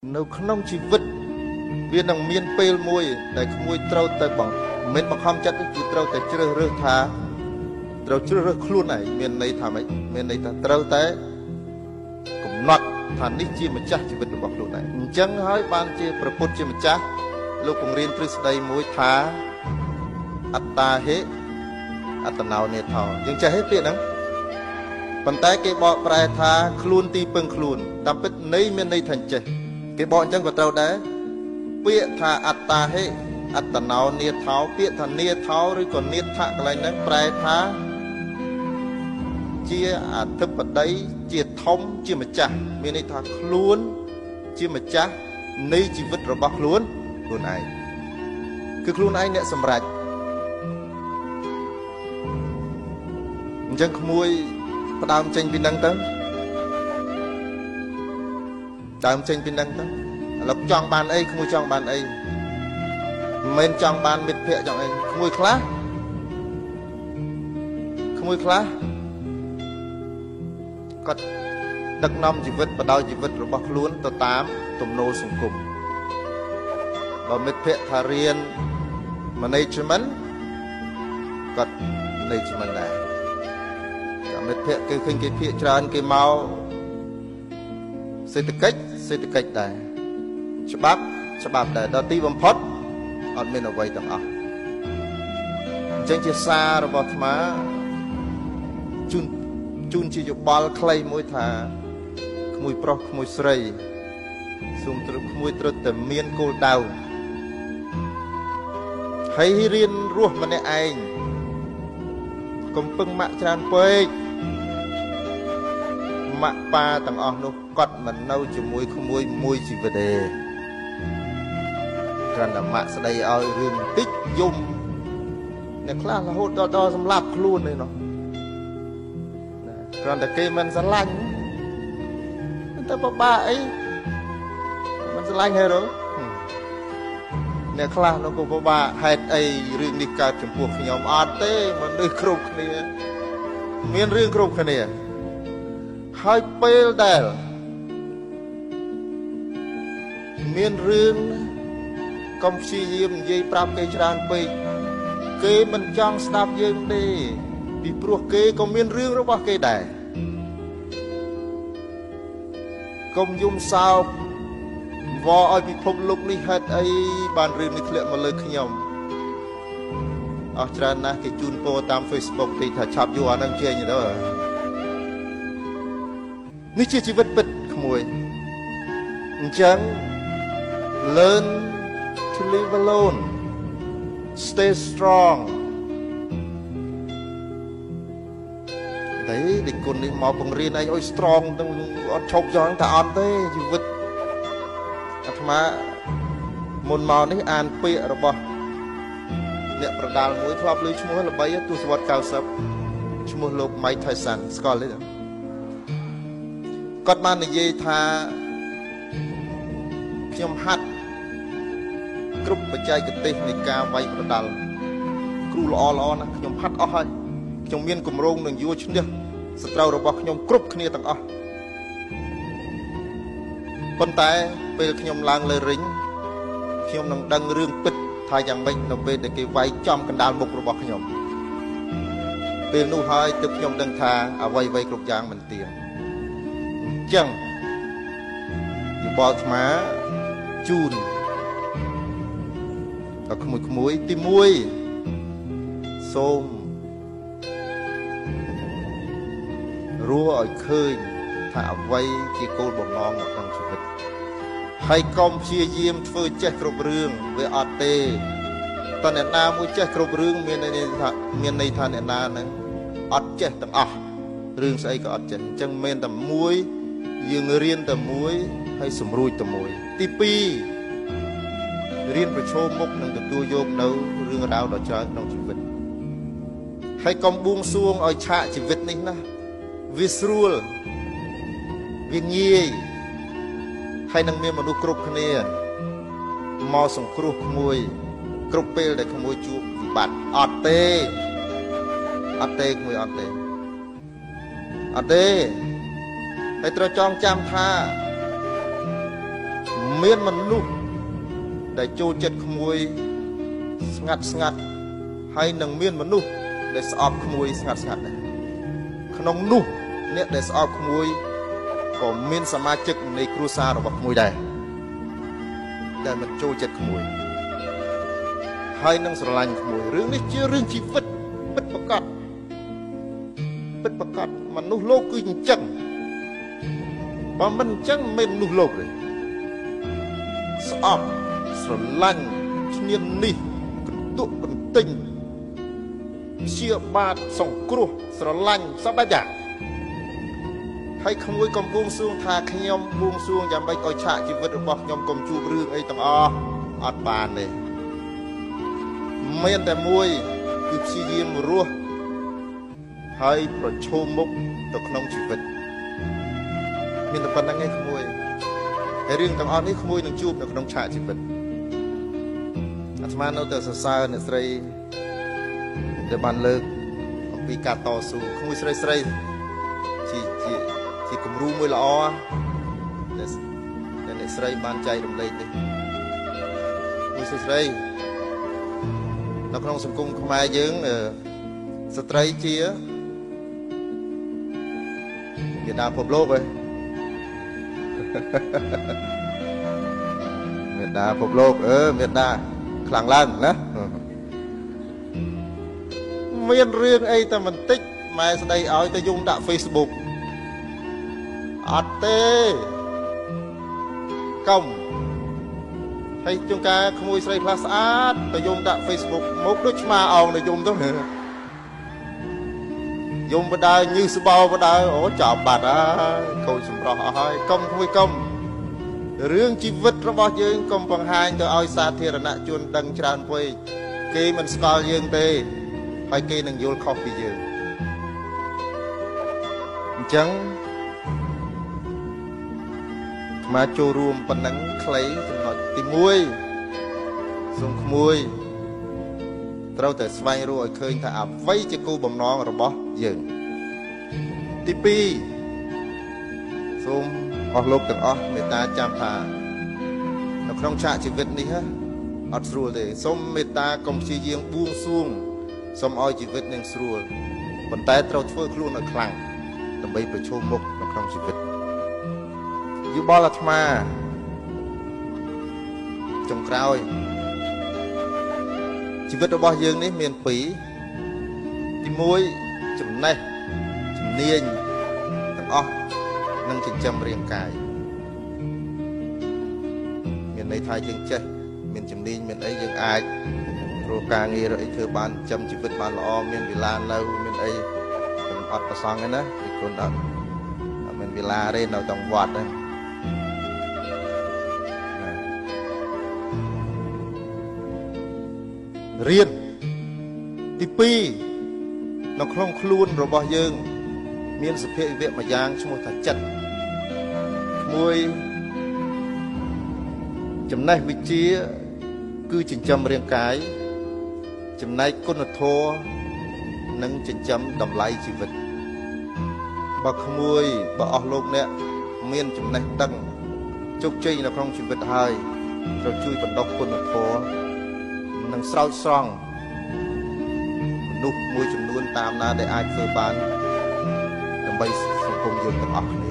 នៅក្នុងជីវិតវានឹងមានពេលមួយដែលក្មួយត្រូវតែមិនមែនបង្ខំចិត្តគឺត្រូវតែជ្រើសរើសថាត្រូវជ្រើសរើសខ្លួនឯងមានន័យថាម៉េចមានន័យថាត្រូវតែកំណត់ថានេះជាម្ចាស់ជីវិតរបស់ខ្លួនឯងអញ្ចឹងហើយបានជាព្រះពុទ្ធជាម្ចាស់លោកបង្រៀនទ្រឹស្ដីមួយថាអត្តាហេអត្តណោនេថោយើងចេះទេពាក្យហ្នឹងប៉ុន្តែគេបកប្រែថាខ្លួនទីពឹងខ្លួនតាមពិតន័យមានន័យថាចេះគេបកអញ្ចឹងក៏ត្រូវដែរពាក្យថាអត្តាហេអត្តណោនេថោពាក្យថានេថោឬក៏នេថៈកន្លែងហ្នឹងប្រែថាជាអធិបតីជាធំជាម្ចាស់មានន័យថាខ្លួនជាម្ចាស់នៃជីវិតរបស់ខ្លួនឯងគឺខ្លួនឯងអ្នកសម្រេចអញ្ចឹងក្មួយផ្ដើមចេញពីនឹងទៅដើមចេញពីនឹងទៅឥឡូវចង់បានអីក្មួយចង់បានអីមិនមែនចង់បានមិត្តភក្តិចង់អីក្មួយខ្លះគាត់ដឹកនាំជីវិតបដោយជីវិតរបស់ខ្លួនទៅតាមទំនោរសង្គមបើមិត្តភក្តិថារៀន management គាត់ management ដែរមិត្តភក្តិគឺឃើញគេភាកច្រើនគេមកសេដ្ឋកិច្ចដែរច្បាប់ដែរដល់ទីបំផុតអត់មានអ្វីទាំងអស់អញ្ចឹងជាសាររបស់អាត្មាជូនជាយោបល់ខ្លីមួយថាក្មួយប្រុសក្មួយស្រីសូមត្រូវក្មួយត្រូវតែមានគោលដៅហើយរៀនរស់ម្នាក់ឯងកុំពឹងម៉ាក់ច្រើនពេកម៉ាក់ប៉ាទាំងអស់នោះគាត់មិននៅជាមួយក្មួយមួយជីវិតទេគ្រាន់តែម៉ាក់ស្ដីឲ្យរឿងបន្តិចយំអ្នកខ្លះរហូតដល់សម្លាប់ខ្លួនទេនោះគ្រាន់តែគេមិនស្រឡាញ់តែបបាក់អីមិនស្រឡាញ់ហេរ៉ូអ្នកខ្លះនោះក៏បបាក់ហេតុអីរឿងនេះកើតចំពោះខ្ញុំអត់ទេមនុស្សគ្រប់គ្នាមានរឿងគ្រប់គ្នាហើយពេលដែលមានរឿងកុំព្យាយាមនិយាយប្រាប់គេច្រើនពេកគេមិនចង់ស្ដាប់យើងទេពីព្រោះគេក៏មានរឿងរបស់គេដែរកុំយំសោកវល់ឲ្យពិភពលោកនេះហេតុអីបានរឿងនេះធ្លាក់មកលើខ្ញុំអស់ច្រើនណាស់គេជូនពរតាម Facebook ទីថាឆាប់យកអានឹងចេញទៅនេះជាជីវិតពិតក្មួយអញ្ចឹង learn to live alone stay strong តែដឹកគុណនេះមកបង្រៀនឯងឲ្យ strong ទាំងអត់ឈប់ចង់ថាអត់ទេជីវិតអាត្មាមុនមកនេះអានពាក្យរបស់អ្នកប្រដាល់មួយធ្លាប់លើឈ្មោះល្បីទសវត្ស90ឈ្មោះលោក Mike Tyson ស្គាល់ទេគាត់បាននិយាយថាខ្ញុំហាត់គ្រប់បច្ចេកទេសនៃការវាយប្រដាល់គ្រូល្អណាស់ខ្ញុំហាត់អស់ហើយខ្ញុំមានគម្រោងនឹងយកឈ្នះសត្រូវរបស់ខ្ញុំគ្រប់គ្នាទាំងអស់ប៉ុន្តែពេលខ្ញុំឡើងលើរីងខ្ញុំនឹងដឹងរឿងពិតថាយ៉ាងម៉េចនៅពេលដែលគេវាយចំកណ្ដាលមុខរបស់ខ្ញុំពេលនោះហើយទើបខ្ញុំដឹងថាអ្វីៗគ្រប់យ៉ាងមិនទៀងអញ្ចឹងយោបល់អាត្មាជូនដល់ក្មួយទី1សូមរស់ឲ្យឃើញថាអ្វីជាគោលបំណងនៅក្នុងជីវិតហើយកុំព្យាយាមធ្វើចេះគ្រប់រឿងវាអត់ទេតើអ្នកណាមួយចេះគ្រប់រឿងមានន័យថាអ្នកណាហ្នឹងអត់ចេះទាំងអស់រឿងស្អីក៏អត់ចេះអញ្ចឹងមិនតែមួយយើងរៀនតែមួយហើយសម្រួចតែមួយទី2រៀនប្រឈមមុខនឹងទទួលយកនៅរឿងរ៉ាវដ៏ច្រើនក្នុងជីវិតហើយកុំបួងសួងឲ្យឆាកជីវិតនេះណាវាស្រួលវាងាយហើយនឹងមានមនុស្សគ្រប់គ្នាមកសង្គ្រោះក្មួយគ្រប់ពេលដែលក្មួយជួបវិបត្តិអត់ទេក្មួយអត់ទេហើយត្រូវចងចាំថា មានមនុស្សដែលចូលចិត្តក្មួយស្ងាត់ហើយនឹងមានមនុស្សដែលស្អប់ក្មួយស្ងាត់ដែរក្នុងនោះអ្នកដែលស្អប់ក្មួយក៏មានសមាជិកនៃគ្រួសាររបស់ក្មួយដែរដែលមិនចូលចិត្តក្មួយហើយនឹងស្រឡាញ់ក្មួយរឿងនេះជារឿងជីវិតពិតប្រាកដមនុស្សលោកគឺអញ្ចឹងបើមិនអញ្ចឹងមិនមនុស្សលោកទេស្អប់ស្រឡាញ់ឈ្នានីសកន្ទុកកន្ទិញជាបាតសង្គ្រោះស្រឡាញ់សពដែរហើយក្មួយកំពុងសួងថាខ្ញុំបួងសួងយ៉ាងម៉េចឲ្យឆាកជីវិតរបស់ខ្ញុំកុំជួបរឿងអីទាំងអស់អត់បានទេមានតែមួយគឺព្យាយាមរស់ហើយប្រឈមមុខទៅក្នុងជីវិតមានតែប៉ុណ្្នឹងឯងក្មួយហើយរឿងទាំងអស់នេះក្មួយនឹងជួបនៅក្នុងឆាកជីវិតអាត្មានៅតែសរសើរអ្នកស្រីដែលបានលើកអំពីការតស៊ូក្មួយស្រីជាគំរូមួយល្អដែលអ្នកស្រីបានចែករំលែកនេះមួយស្រីនៅក្នុងសង្គមខ្មែរយើងស្ត្រីជាមេដាពិភពលោកឯងមេដាពិភពលោកមេដាខ្លាំងឡើងណាមានរឿងអីតែបន្តិចម៉ែស្ដីឲ្យទៅយំដាក់ Facebook អត់ទេកុំហើយជួនកាលក្មួយស្រីខ្លះស្អាតទៅយំដាក់ Facebook មកដូចឆ្មាអោងទៅយំទៅយំបដើញឺស្បោបដើអូចាប់បាត់ហើយកូនសម្រស់អស់ហើយកុំក្មួយកុំរឿងជីវិតរបស់យើងកុំបង្ហាញទៅឲ្យសាធារណជនដឹងច្រើនពេកគេមិនស្គាល់យើងទេហើយគេនឹងយល់ខុសពីយើងអញ្ចឹងមកចូលរួមប៉ុណ្ណឹងខ្លីចំណុចទី1សូមក្មួយត្រូវតែស្វែងរកឲ្យឃើញថាអ្វីជាគោលបំណងរបស់យើងទី2សូមអស់លោកទាំងអស់មេត្តាចាំថានៅក្នុងឆាកជីវិតនេះអត់ស្រួលទេសូមមេត្តាកុំព្យាយាមបួងសួងសូមឲ្យជីវិតនឹងស្រួលប៉ុន្តែត្រូវធ្វើខ្លួនឲ្យខ្លាំងដើម្បីប្រឈមមុខនៅក្នុងជីវិតយោបល់អាត្មាចុងក្រោយជីវិតរបស់យើងនេះមាន2ទី1ចំណេះជំនាញទាំងអស់នឹងចិញ្ចឹមរាងកាយមានន័យថាយើងចេះមានជំនាញមានអីយើងអាចរកការងារអីធ្វើបានចិញ្ចឹមជីវិតបានល្អមានវិឡានៅមានអីខ្ញុំអត់ប្រសងទេណាពីគុណអត់មានវិឡាទេនៅតាមវត្តហ្នឹងរៀនទី2នៅក្នុងខ្លួនរបស់យើងមានសភាវៈមួយយ៉ាងឈ្មោះថាចិត្តមួយចំណេះវិជ្ជាគឺចិញ្ចឹមរាងកាយចំណែកគុណធម៌និងចិញ្ចឹមតម្លៃជីវិតបើក្មួយបើអស់លោកអ្នកមានចំណេះដឹងជោគជ័យនៅក្នុងជីវិតហើយត្រូវជួយបណ្ដុះគុណធម៌និងស្រោចស្រង់មនុស្សមួយចំនួនតាមណាដែលអាចធ្វើបានដើម្បីសង្គមយើងទាំងអស់គ្នា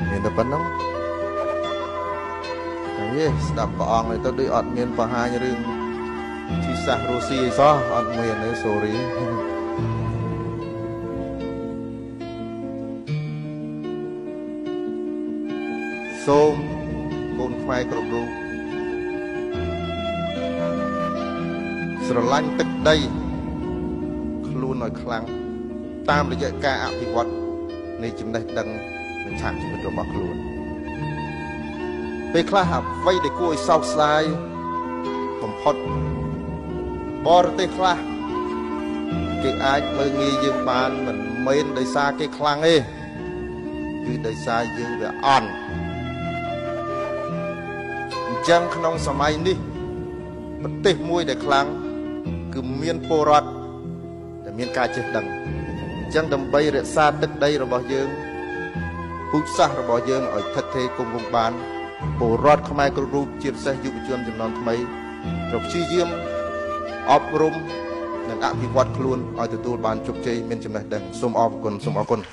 មានតែប៉ុណ្ណឹងយេស្ដាប់ព្រះអង្គទៅដូចអត់មានបង្ហាញរឿងជីសាសរុស្ស៊ីអីសោះអត់មានទេ sorry សូមកូនខ្មែរគ្រប់រូបស្រឡាញ់ទឹកដីខ្លួនឲ្យខ្លាំងតាមរយៈការអភិវឌ្ឍនៃចំណេះដឹងនិងឆាកជីវិតរបស់ខ្លួនពេលខ្លះអ្វីដែលគួរឲ្យសោកស្ដាយបំផុតបរទេសខ្លះគេអាចមើលងាយយើងបានមិនមែនដោយសារគេខ្លាំងទេគឺដោយសារយើងវាអន់អញ្ចឹងក្នុងសម័យនេះប្រទេសមួយដែលខ្លាំងគឺមានពលរដ្ឋដែល មានការចេះដឹងចឹងដើម្បីរក្សាទឹកដីរបស់យើងពូជសាសន៍របស់យើងឲ្យថិតថេរគង់វង្សបានពលរដ្ឋខ្មែរគ្រប់រូបជាពិសេសយុវជនជំនាន់ថ្មីត្រូវព្យាយាមអប់រំនិងអភិវឌ្ឍខ្លួនឲ្យទទួលបានជោគជ័យមានចំណេះដឹងសូមអរគុណ